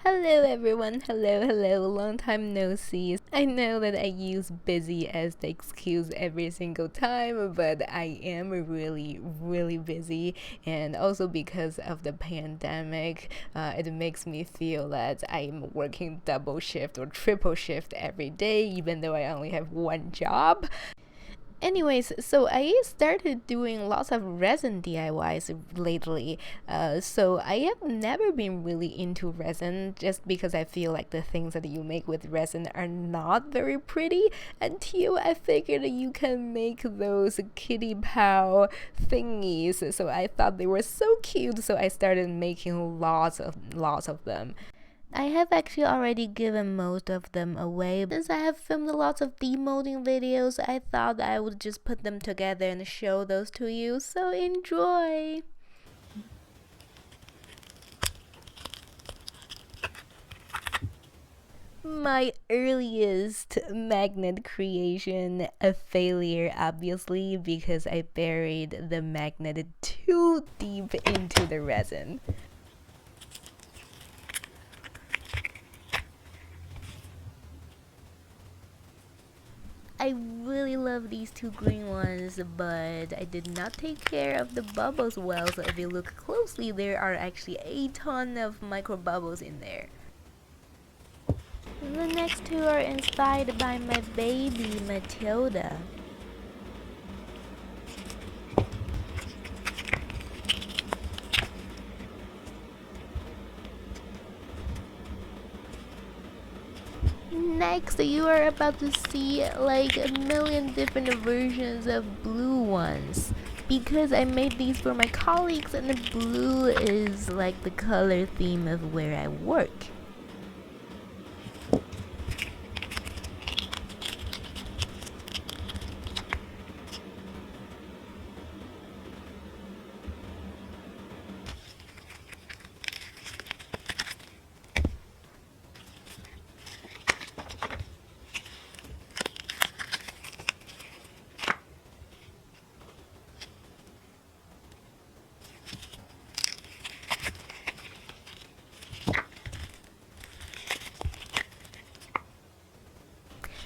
Hello everyone, hello, long time no see. I know that I use busy as the excuse every single time, but I am really busy, and also because of the pandemic, it makes me feel that I'm working double shift or triple shift every day, even though I only have one job. Anyways, so I started doing lots of resin DIYs lately. So I have never been really into resin just because I feel like the things that you make with resin are not very pretty until I figured you can make those kitty pow thingies. So I thought they were so cute, so I started making lots of them. I have actually already given most of them away. Since I have filmed lots of demolding videos, I thought I would just put them together and show those to you, so enjoy! My earliest magnet creation, a failure obviously because I buried the magnet too deep into the resin. I really love these two green ones, but I did not take care of the bubbles well, so if you look closely, there are actually a ton of micro bubbles in there. The next two are inspired by my baby Matilda. Next, you are about to see like a million different versions of blue ones. Because I made these for my colleagues, and the blue is like the color theme of where I work.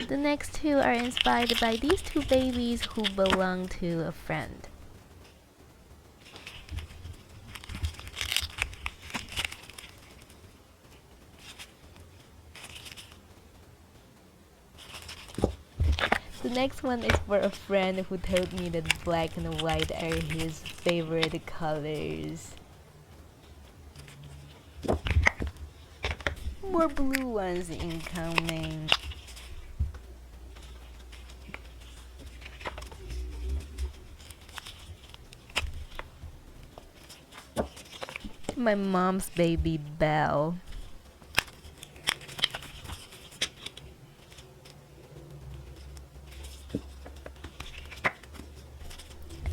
The next two are inspired by these two babies who belong to a friend. The next one is for a friend who told me that black and white are his favorite colors. More blue ones incoming. My mom's baby Belle.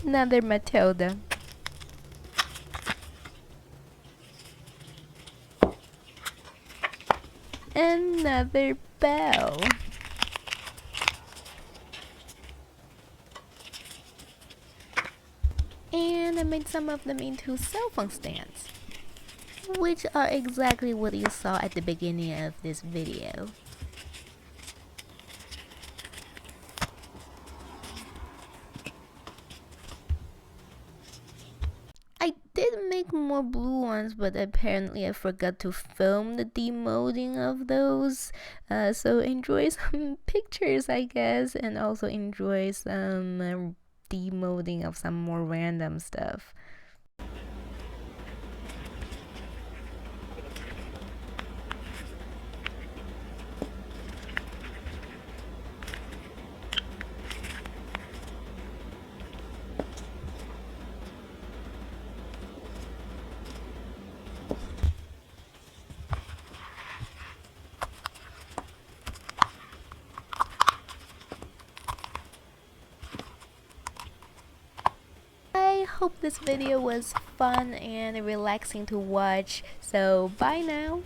Another Matilda. Another Belle. And I made some of them into cell phone stands, which are exactly what you saw at the beginning of this video. I did make more blue ones, but apparently I forgot to film the demolding of those. So enjoy some pictures, I guess, and also enjoy some demolding of some more random stuff. I hope this video was fun and relaxing to watch, so bye now.